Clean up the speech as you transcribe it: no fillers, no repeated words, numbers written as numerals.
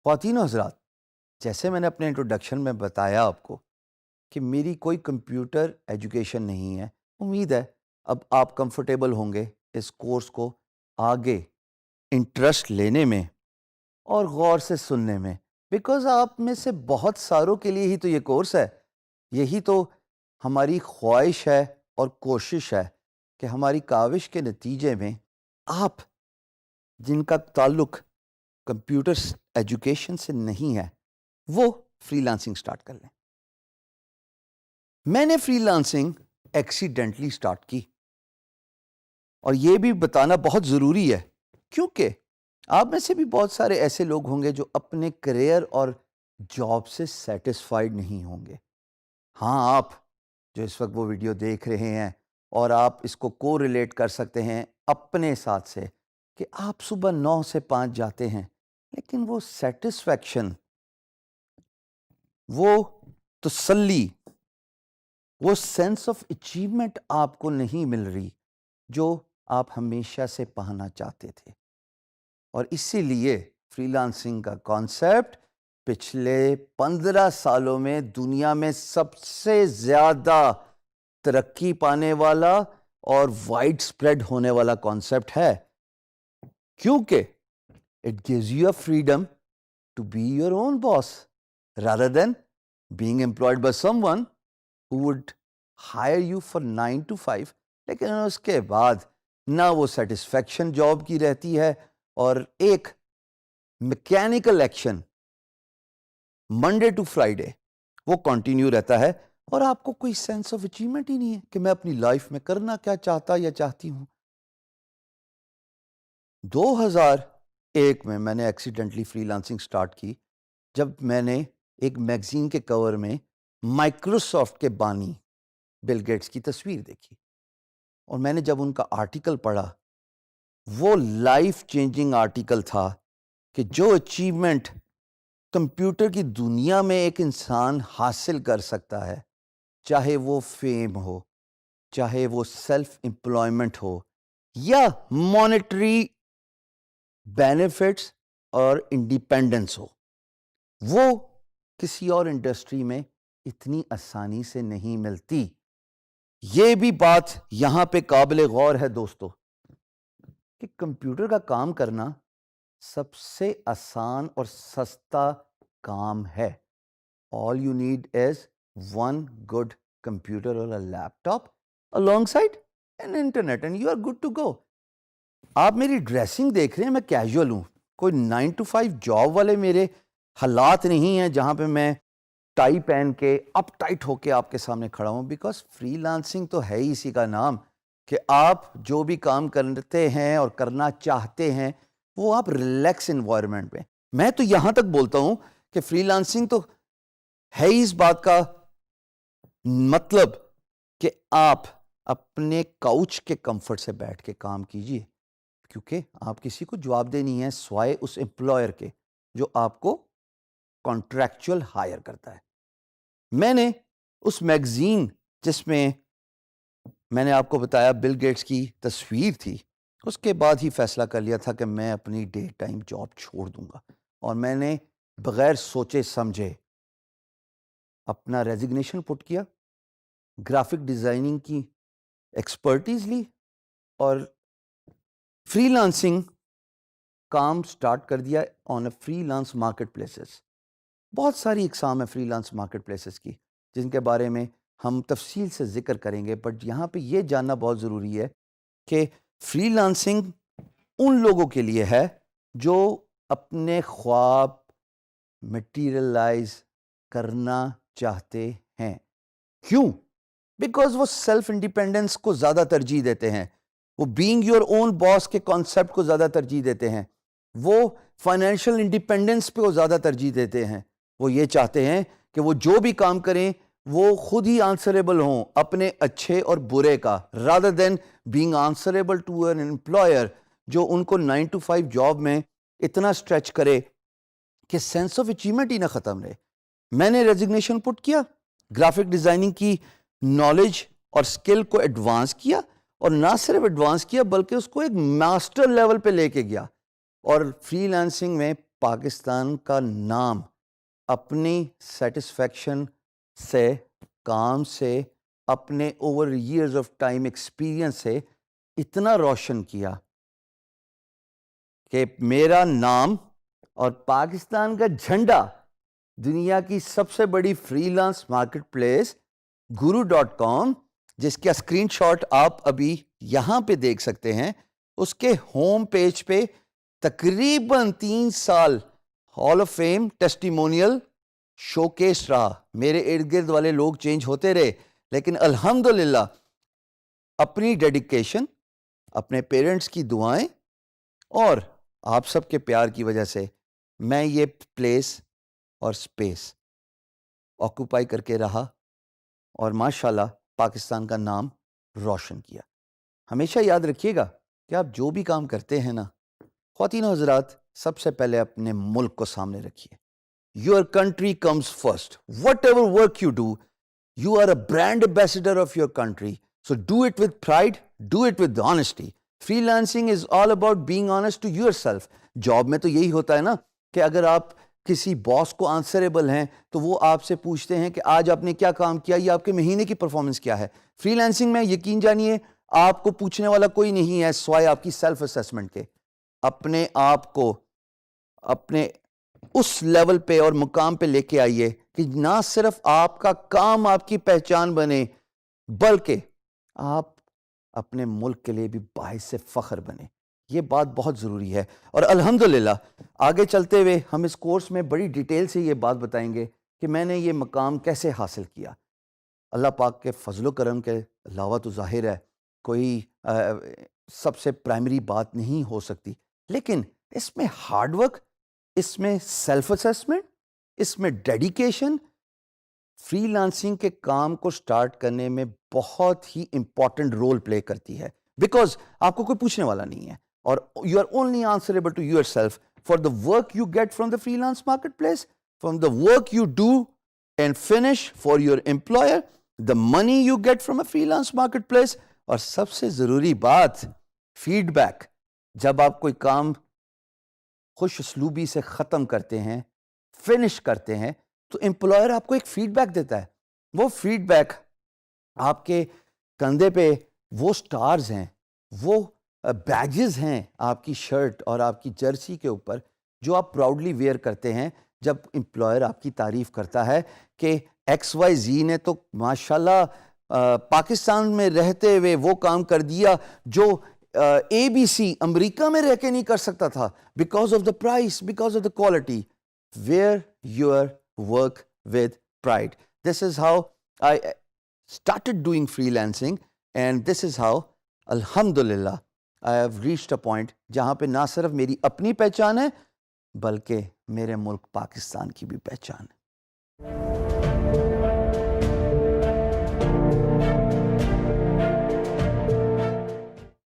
خواتین و حضرات، جیسے میں نے اپنے انٹروڈکشن میں بتایا آپ کو کہ میری کوئی کمپیوٹر ایجوکیشن نہیں ہے، امید ہے اب آپ کمفرٹیبل ہوں گے اس کورس کو آگے انٹرسٹ لینے میں اور غور سے سننے میں، بیکاز آپ میں سے بہت ساروں کے لیے ہی تو یہ کورس ہے. یہی تو ہماری خواہش ہے اور کوشش ہے کہ ہماری کاوش کے نتیجے میں آپ جن کا تعلق کمپیوٹر ایجوکیشن سے نہیں ہے وہ فری لانسنگ سٹارٹ کر لیں. میں نے فری لانسنگ ایکسیڈنٹلی سٹارٹ کی، اور یہ بھی بتانا بہت ضروری ہے کیونکہ آپ میں سے بھی بہت سارے ایسے لوگ ہوں گے جو اپنے کریئر اور جاب سے سیٹسفائیڈ نہیں ہوں گے. ہاں، آپ جو اس وقت وہ ویڈیو دیکھ رہے ہیں اور آپ اس کو کو ریلیٹ کر سکتے ہیں اپنے ساتھ سے کہ آپ صبح 9 سے 5 جاتے ہیں لیکن وہ سیٹسفیکشن، وہ تسلی، وہ سینس آف اچیومنٹ آپ کو نہیں مل رہی جو آپ ہمیشہ سے پانا چاہتے تھے. اور اسی لیے فری لانسنگ کا کانسیپٹ پچھلے 15 سالوں میں دنیا میں سب سے زیادہ ترقی پانے والا اور وائڈ سپریڈ ہونے والا کانسیپٹ ہے، کیونکہ it gives you a freedom to be your own boss rather than being employed by someone who would hire you for 9 to 5. لیکن اس کے بعد نہ وہ سیٹسفیکشن جاب کی رہتی ہے اور ایک mechanical action Monday to Friday وہ کنٹینیو رہتا ہے، اور آپ کو کوئی سینس آف اچیومنٹ ہی نہیں ہے کہ میں اپنی لائف میں کرنا کیا چاہتا یا چاہتی ہوں. 2001 میں نے ایکسیڈنٹلی فری لانسنگ سٹارٹ کی جب میں نے ایک میگزین کے کور میں مائکروسافٹ کے بانی بل گیٹس کی تصویر دیکھی، اور میں نے جب ان کا آرٹیکل پڑھا، وہ لائف چینجنگ آرٹیکل تھا کہ جو اچیومنٹ کمپیوٹر کی دنیا میں ایک انسان حاصل کر سکتا ہے، چاہے وہ فیم ہو، چاہے وہ سیلف امپلائمنٹ ہو، یا مانیٹری بینیفٹس اور انڈیپینڈنس ہو، وہ کسی اور انڈسٹری میں اتنی آسانی سے نہیں ملتی. یہ بھی بات یہاں پہ قابل غور ہے دوستو کہ کمپیوٹر کا کام کرنا سب سے آسان اور سستا کام ہے. All you need is one good computer or a laptop alongside an internet and you are good to go. آپ میری ڈریسنگ دیکھ رہے ہیں، میں کیجول ہوں، کوئی 9 to 5 جاب والے میرے حالات نہیں ہیں جہاں پہ میں ٹائی پہن کے اپ ٹائٹ ہو کے آپ کے سامنے کھڑا ہوں. بیکاز فری لانسنگ تو ہے ہی اسی کا نام کہ آپ جو بھی کام کرتے ہیں اور کرنا چاہتے ہیں وہ آپ ریلیکس انوائرمنٹ میں. میں تو یہاں تک بولتا ہوں کہ فری لانسنگ تو ہے ہی اس بات کا مطلب کہ آپ اپنے کاؤچ کے کمفرٹ سے بیٹھ کے کام کیجئے، کیونکہ آپ کسی کو جواب دے نہیں ہے سوائے اس امپلائر کے جو آپ کو کانٹریکچول ہائر کرتا ہے. میں نے اس میگزین جس میں میں نے آپ کو بتایا بل گیٹس کی تصویر تھی، اس کے بعد ہی فیصلہ کر لیا تھا کہ میں اپنی ڈے ٹائم جاب چھوڑ دوں گا، اور میں نے بغیر سوچے سمجھے اپنا ریزگنیشن پٹ کیا، گرافک ڈیزائننگ کی ایکسپرٹیز لی اور فری لانسنگ کام سٹارٹ کر دیا on a freelance marketplaces. بہت ساری اقسام ہے فری لانس مارکیٹ پلیسز کی جن کے بارے میں ہم تفصیل سے ذکر کریں گے، بٹ یہاں پہ یہ جاننا بہت ضروری ہے کہ فری لانسنگ ان لوگوں کے لیے ہے جو اپنے خواب مٹیریلائز کرنا چاہتے ہیں. کیوں؟ بیکاز وہ سیلف انڈیپینڈنس کو زیادہ ترجیح دیتے ہیں، وہ بینگ یور اون باس کے کانسیپٹ کو زیادہ ترجیح دیتے ہیں، وہ فائنینشیل انڈیپینڈنس پہ وہ زیادہ ترجیح دیتے ہیں. وہ یہ چاہتے ہیں کہ وہ جو بھی کام کریں وہ خود ہی آنسریبل ہوں اپنے اچھے اور برے کا، rather than being answerable to an employer جو ان کو 9 to 5 جاب میں اتنا اسٹریچ کرے کہ سینس آف اچیومنٹ ہی نہ ختم رہے. میں نے ریزگنیشن پٹ کیا، گرافک ڈیزائننگ کی نالج اور اسکل کو ایڈوانس کیا، اور نہ صرف ایڈوانس کیا بلکہ اس کو ایک ماسٹر لیول پہ لے کے گیا، اور فری لانسنگ میں پاکستان کا نام اپنی سیٹسفیکشن سے، کام سے، اپنے over years of time experience سے اتنا روشن کیا کہ میرا نام اور پاکستان کا جھنڈا دنیا کی سب سے بڑی free lance market place guru.com، جس کا اسکرین شاٹ آپ ابھی یہاں پہ دیکھ سکتے ہیں، اس کے ہوم پیج پہ تقریباً 3 سال hall of fame testimonial show case رہا. میرے ارد گرد والے لوگ چینج ہوتے رہے، لیکن الحمدللہ اپنی ڈیڈیکیشن، اپنے پیرنٹس کی دعائیں اور آپ سب کے پیار کی وجہ سے میں یہ پلیس اور سپیس آکوپائی کر کے رہا اور ماشاءاللہ پاکستان کا نام روشن کیا. ہمیشہ یاد رکھیے گا کہ آپ جو بھی کام کرتے ہیں نا، خواتین و حضرات، سب سے پہلے اپنے ملک کو سامنے رکھیے. Your country comes first. Whatever work you do, you are a brand ambassador of your country. So do it with pride, do it with honesty. Freelancing is all about being honest to yourself. Job میں تو یہی ہوتا ہے نا کہ اگر آپ کسی باس کو آنسریبل ہیں تو وہ آپ سے پوچھتے ہیں کہ آج آپ نے کیا کام کیا یا آپ کے مہینے کی پرفارمنس کیا ہے. فری لانسنگ میں یقین جانیے آپ کو پوچھنے والا کوئی نہیں ہے سوائے آپ کی سیلف اسیسمنٹ کے. اپنے آپ کو اپنے اس لیول پہ اور مقام پہ لے کے آئیے کہ نہ صرف آپ کا کام آپ کی پہچان بنے، بلکہ آپ اپنے ملک کے لیے بھی باعث فخر بنے. یہ بات بہت ضروری ہے. اور الحمدللہ آگے چلتے ہوئے ہم اس کورس میں بڑی ڈیٹیل سے یہ بات بتائیں گے کہ میں نے یہ مقام کیسے حاصل کیا. اللہ پاک کے فضل و کرم کے علاوہ تو ظاہر ہے کوئی سب سے پرائمری بات نہیں ہو سکتی، لیکن اس میں ہارڈ ورک، اس میں سیلف اسیسمنٹ، اس میں ڈیڈیکیشن فری لانسنگ کے کام کو سٹارٹ کرنے میں بہت ہی امپورٹنٹ رول پلے کرتی ہے. بیکاز آپ کو کوئی پوچھنے والا نہیں ہے اور you are only answerable to yourself for the work you get from the freelance marketplace, from the work you do and finish for your employer, the money you get from a freelance marketplace. اور سب سے ضروری بات feed back. جب آپ کوئی کام خوش اسلوبی سے ختم کرتے ہیں، فنش کرتے ہیں، تو امپلائر آپ کو ایک فیڈ بیک دیتا ہے. وہ فیڈ بیک آپ کے کندھے پہ وہ سٹارز ہیں، وہ بیجز ہیں آپ کی شرٹ اور آپ کی جرسی کے اوپر جو آپ پراؤڈلی ویئر کرتے ہیں جب امپلائر آپ کی تعریف کرتا ہے کہ ایکس وائی زی نے تو ماشاءاللہ پاکستان میں رہتے ہوئے وہ کام کر دیا جو اے بی سی امریکہ میں رہ کے نہیں کر سکتا تھا، because of the price, because of the quality. Wear your work with pride. This is how I started doing freelancing and this is how الحمدللہ I have reached a point جہاں پہ نہ صرف میری اپنی پہچان ہے بلکہ میرے ملک پاکستان کی بھی پہچان ہے.